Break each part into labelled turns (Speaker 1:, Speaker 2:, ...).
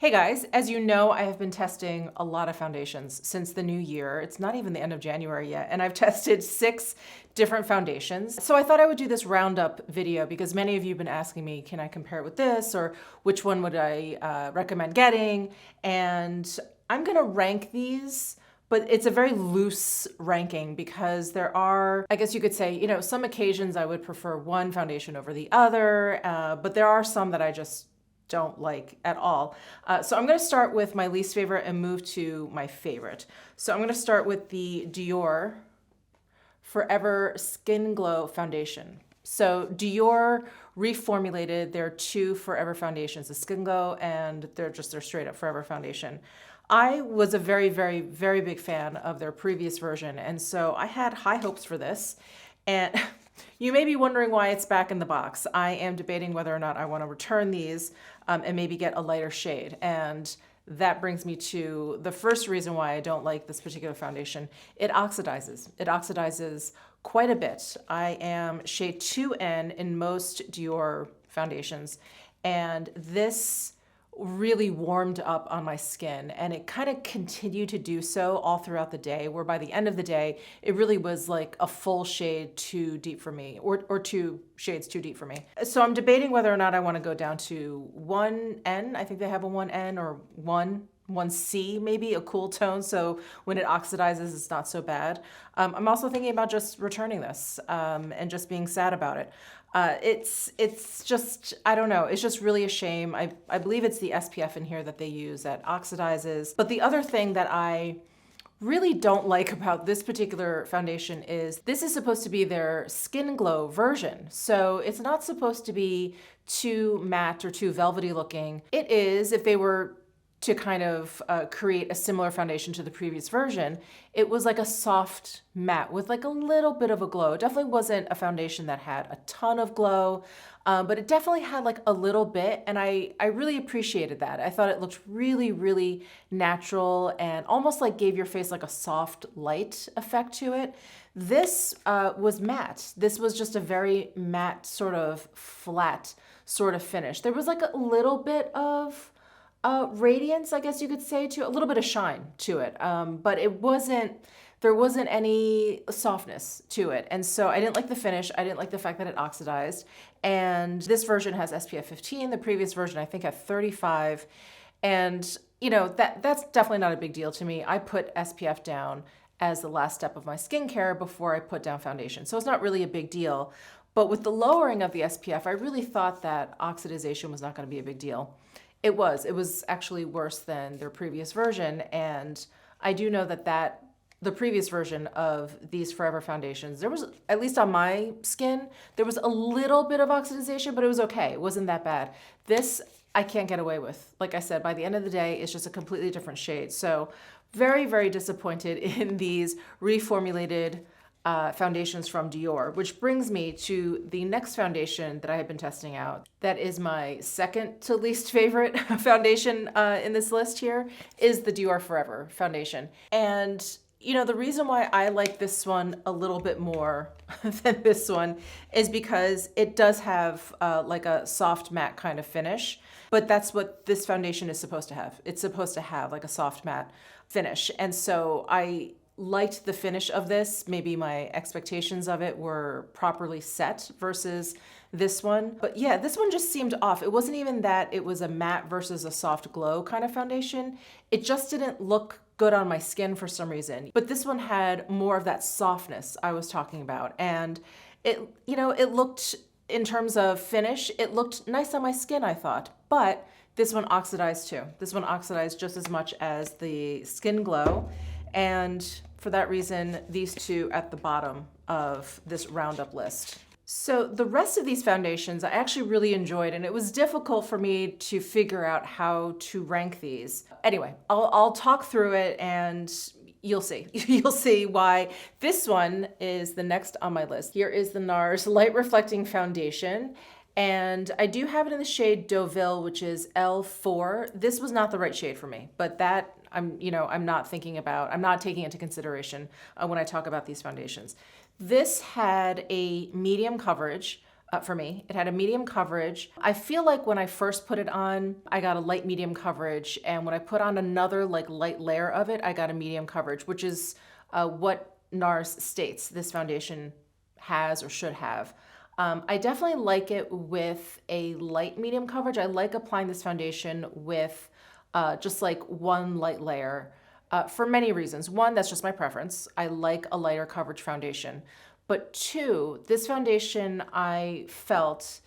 Speaker 1: Hey guys, as you know, I have been testing a lot of foundations since the new year. It's not even the end of January yet, and I've tested 6 different foundations. So I thought I would do this roundup video because many of you have been asking me, can I compare it with this, or which one would I recommend getting? And I'm gonna rank these, but it's a very loose ranking because there are, I guess you could say, some occasions I would prefer one foundation over the other, but there are some that I just don't like at all. So I'm going to start with my least favorite and move to my favorite. So I'm going to start with the Dior Forever Skin Glow Foundation. So Dior reformulated their 2 Forever foundations, the Skin Glow and their straight up Forever foundation. I was a very, very, very big fan of their previous version, and so I had high hopes for this. And you may be wondering why it's back in the box. I am debating whether or not I want to return these and maybe get a lighter shade. And that brings me to the first reason why I don't like this particular foundation. It oxidizes. It oxidizes quite a bit. I am shade 2N in most Dior foundations, and this really warmed up on my skin, and it kind of continued to do so all throughout the day, where by the end of the day it really was like a full shade too deep for me, or 2 shades too deep for me. So I'm debating whether or not I want to go down to 1N. I think they have a 1N or 1C, maybe a cool tone, so when it oxidizes it's not so bad. I'm also thinking about just returning this and just being sad about it. It's just, I don't know, it's just really a shame. I believe it's the SPF in here that they use that oxidizes. But the other thing that I really don't like about this particular foundation is this is supposed to be their Skin Glow version. So it's not supposed to be too matte or too velvety looking. It is, if they were to kind of create a similar foundation to the previous version, it was like a soft matte with like a little bit of a glow. It definitely wasn't a foundation that had a ton of glow, but it definitely had like a little bit, and I really appreciated that. I thought it looked really, really natural and almost like gave your face like a soft light effect to it. This was matte. This was just a very matte, sort of flat sort of finish. There was like a little bit of radiance, I guess you could say, to a little bit of shine to it, but there wasn't any softness to it. And so I didn't like the finish. I didn't like the fact that it oxidized. And this version has SPF 15. The previous version, I think, had 35. And that's definitely not a big deal to me. I put SPF down as the last step of my skincare before I put down foundation. So it's not really a big deal. But with the lowering of the SPF, I really thought that oxidization was not going to be a big deal. It was actually worse than their previous version, and I do know that the previous version of these Forever foundations, there was, at least on my skin, there was a little bit of oxidization, but it was okay. It wasn't that bad. This I can't get away with. Like I said, by the end of the day, it's just a completely different shade. So very, very disappointed in these reformulated foundations from Dior, which brings me to the next foundation that I have been testing out. That is my second to least favorite foundation in this list here, is the Dior Forever foundation. And the reason why I like this one a little bit more than this one is because it does have like a soft matte kind of finish, but that's what this foundation is supposed to have. It's supposed to have like a soft matte finish. And so I liked the finish of this. Maybe my expectations of it were properly set versus this one. But yeah, this one just seemed off. It wasn't even that it was a matte versus a soft glow kind of foundation. It just didn't look good on my skin for some reason. But this one had more of that softness I was talking about. And it looked, in terms of finish, it looked nice on my skin, I thought. But this one oxidized too. This one oxidized just as much as the Skin Glow. And for that reason, these 2 at the bottom of this roundup list. So the rest of these foundations I actually really enjoyed, and it was difficult for me to figure out how to rank these. Anyway, I'll talk through it and you'll see. You'll see why this one is the next on my list. Here is the NARS Light Reflecting Foundation. And I do have it in the shade Deauville, which is L4. This was not the right shade for me, but that I'm not taking into consideration when I talk about these foundations. This had a medium coverage, for me. It had a medium coverage. I feel like when I first put it on, I got a light medium coverage. And when I put on another like light layer of it, I got a medium coverage, which is what NARS states this foundation has or should have. I definitely like it with a light medium coverage. I like applying this foundation with just like one light layer for many reasons. One, that's just my preference. I like a lighter coverage foundation. But two, this foundation I felt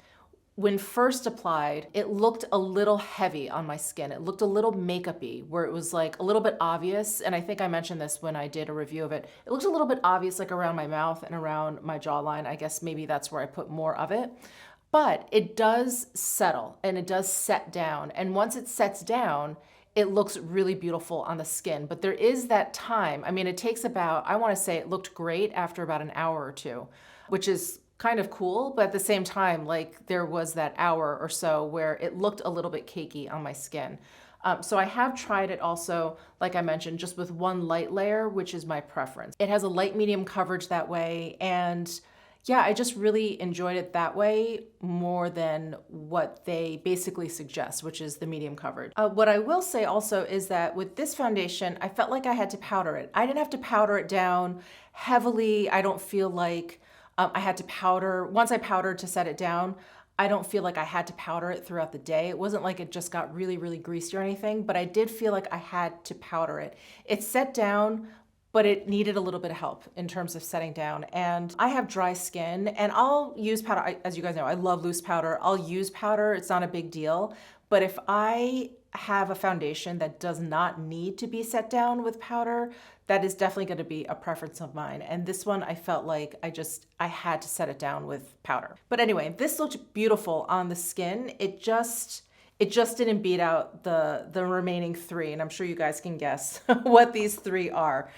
Speaker 1: when first applied, it looked a little heavy on my skin. It looked a little makeup-y, where it was like a little bit obvious. And I think I mentioned this when I did a review of it. It looked a little bit obvious, like around my mouth and around my jawline. I guess maybe that's where I put more of it. But it does settle and it does set down. And once it sets down, it looks really beautiful on the skin. But there is that time. I mean, it takes about, I want to say it looked great after about an hour or two, which is kind of cool. But at the same time, like there was that hour or so where it looked a little bit cakey on my skin. So I have tried it also, like I mentioned, just with one light layer, which is my preference. It has a light medium coverage that way. And yeah, I just really enjoyed it that way more than what they basically suggest, which is the medium coverage. What I will say also is that with this foundation, I felt like I had to powder it. I didn't have to powder it down heavily. I don't feel like I had to powder. Once I powdered to set it down, I don't feel like I had to powder it throughout the day. It wasn't like it just got really, really greasy or anything, but I did feel like I had to powder it. It set down, but it needed a little bit of help in terms of setting down. And I have dry skin and I'll use powder. As you guys know, I love loose powder. I'll use powder. It's not a big deal. But if I have a foundation that does not need to be set down with powder, that is definitely going to be a preference of mine. And this one, I felt like I had to set it down with powder. But anyway, this looked beautiful on the skin. It just didn't beat out the remaining three, and I'm sure you guys can guess what these three are.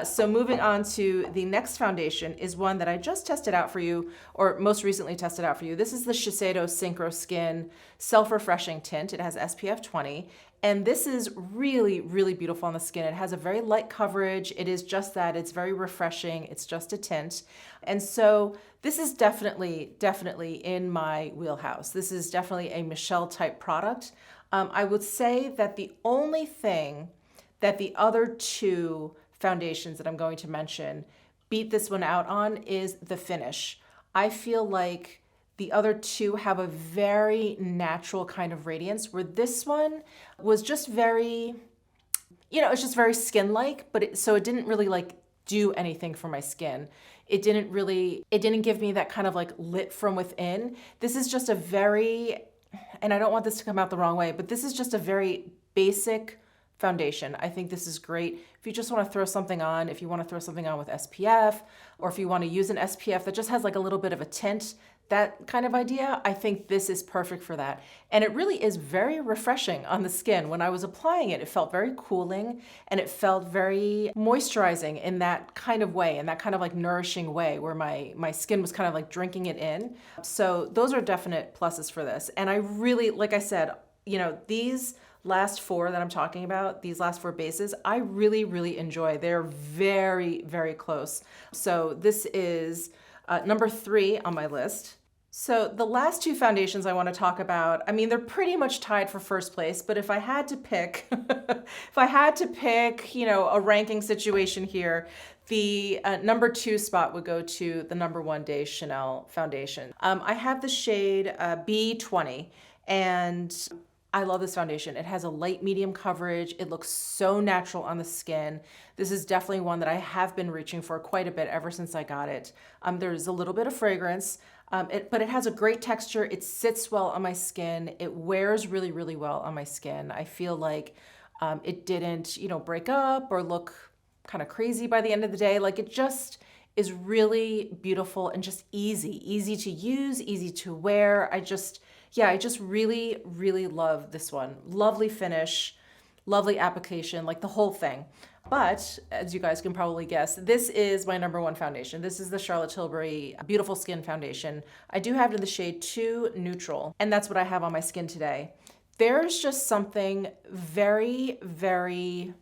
Speaker 1: So moving on to the next foundation is one that I just tested out for you, or most recently tested out for you. This is the Shiseido Synchro Skin Self-Refreshing Tint. It has SPF 20, and this is really, really beautiful on the skin. It has a very light coverage. It is just that. It's very refreshing. It's just a tint. And so this is definitely in my wheelhouse. This is definitely a Michele type product. I would say that the only thing that the other two foundations that I'm going to mention beat this one out on is the finish. I feel like the other two have a very natural kind of radiance, where this one was just very, it's just very skin-like, but so it didn't really like do anything for my skin. It didn't give me that kind of like lit from within. This is just a very, and I don't want this to come out the wrong way, but this is just a very basic foundation. I think this is great if you just want to throw something on, if you want to throw something on with SPF, or if you want to use an SPF that just has like a little bit of a tint, that kind of idea, I think this is perfect for that. And it really is very refreshing on the skin. When I was applying it, it felt very cooling and it felt very moisturizing in that kind of way, in that kind of like nourishing way where my skin was kind of like drinking it in. So those are definite pluses for this. And I really, like I said, these last four that I'm talking about, these last four bases, I really, really enjoy. They're very, very close. So this is number 3 on my list. So the last two foundations I want to talk about, I mean, they're pretty much tied for first place, but if I had to pick, a ranking situation here, the number 2 spot would go to the number 1 Day Chanel foundation. I have the shade B20, and I love this foundation. It has a light medium coverage. It looks so natural on the skin. This is definitely one that I have been reaching for quite a bit ever since I got it. There's a little bit of fragrance, but it has a great texture. It sits well on my skin. It wears really, really well on my skin. I feel like it didn't, break up or look kind of crazy by the end of the day. Like it just is really beautiful and just easy to use, easy to wear. I just really, really love this one. Lovely finish, lovely application, like the whole thing. But as you guys can probably guess, this is my number 1 foundation. This is the Charlotte Tilbury Beautiful Skin Foundation. I do have it in the shade 2 Neutral, and that's what I have on my skin today. There's just something very, very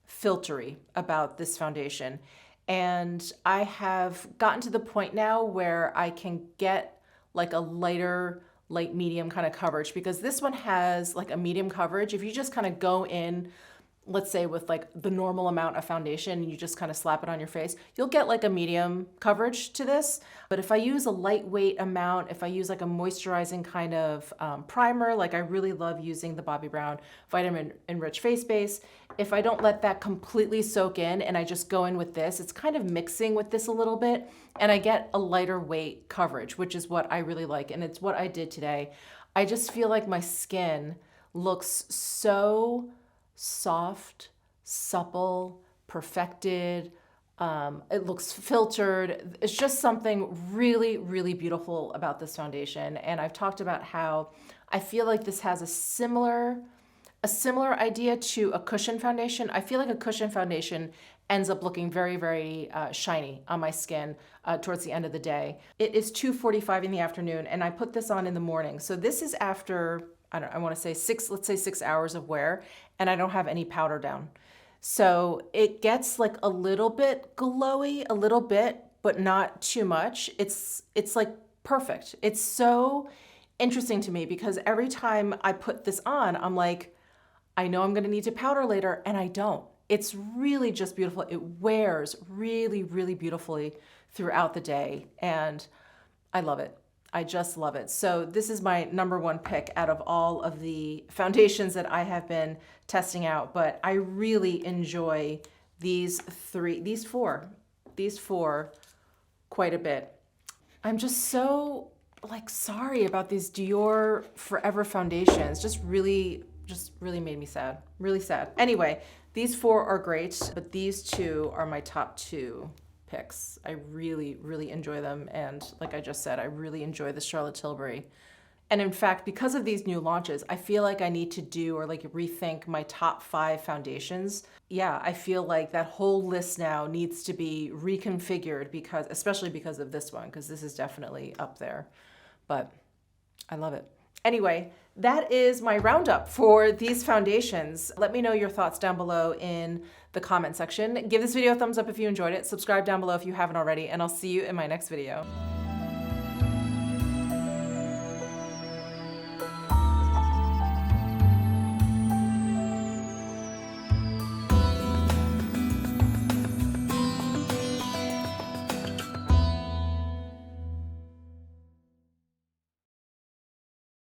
Speaker 1: filtery about this foundation. And I have gotten to the point now where I can get like a light medium kind of coverage, because this one has like a medium coverage. If you just kind of go in, let's say with like the normal amount of foundation and you just kind of slap it on your face, you'll get like a medium coverage to this. But if I use a lightweight amount, if I use like a moisturizing kind of primer, like I really love using the Bobbi Brown Vitamin Enriched Face Base. If I don't let that completely soak in and I just go in with this, it's kind of mixing with this a little bit and I get a lighter weight coverage, which is what I really like. And it's what I did today. I just feel like my skin looks so soft, supple, perfected. It looks filtered. It's just something really, really beautiful about this foundation. And I've talked about how I feel like this has a similar idea to a cushion foundation. I feel like a cushion foundation ends up looking very, very shiny on my skin towards the end of the day. It is 2:45 in the afternoon and I put this on in the morning. So this is after, I want to say let's say 6 hours of wear, and I don't have any powder down. So it gets like a little bit glowy, a little bit, but not too much. It's like perfect. It's so interesting to me because every time I put this on, I'm like, I know I'm going to need to powder later, and I don't. It's really just beautiful. It wears really, really beautifully throughout the day, and I love it. I just love it. So this is my number one pick out of all of the foundations that I have been testing out, but I really enjoy these four quite a bit. I'm just so like sorry about these Dior Forever foundations. Just really made me sad, really sad. Anyway, these four are great, but these two are my top two picks. I really, really enjoy them. And like I just said, I really enjoy the Charlotte Tilbury. And in fact, because of these new launches, I feel like I need to do or like rethink my top 5 foundations. Yeah, I feel like that whole list now needs to be reconfigured because, especially because of this one, because this is definitely up there. But I love it. Anyway, that is my roundup for these foundations. Let me know your thoughts down below in the comment section. Give this video a thumbs up if you enjoyed it. Subscribe down below if you haven't already, and I'll see you in my next video.